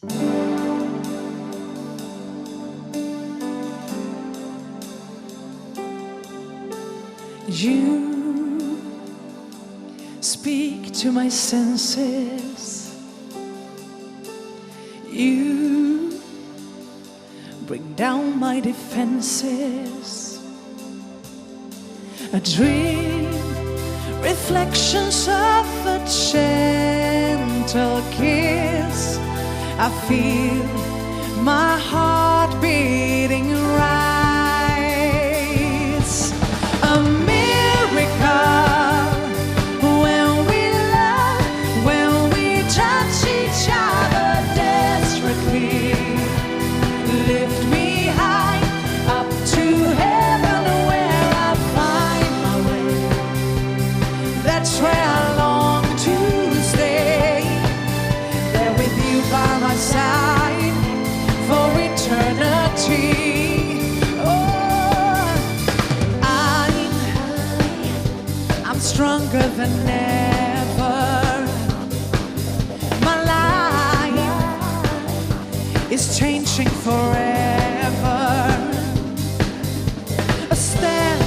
You speak to my senses. You bring down my defenses. A dream, reflections of a gentle kiss. I feel my heart beating rise. A miracle when we love, when we touch each other desperately. Lift me high up to heaven where I find my way. That's where I long to stay. There with you by my side for eternity. Oh, I'm stronger than ever. My life is changing forever. A step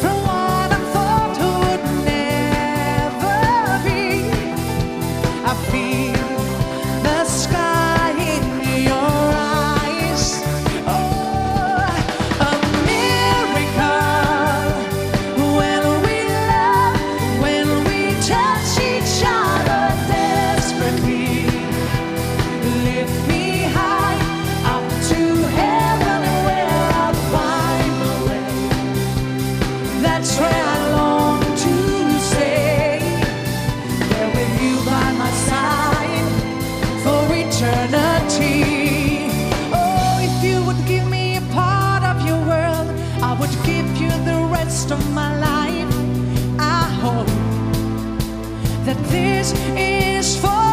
from what I thought would never be. I feel the sky in your eyes. Oh, a miracle when we love, when we touch each other desperately. Lift me high up to heaven where I find my way. That's where I long to stay. There with you by my side for eternity. Oh, if you would give me a part of your world, I would give you the rest of my life. I hope that this is for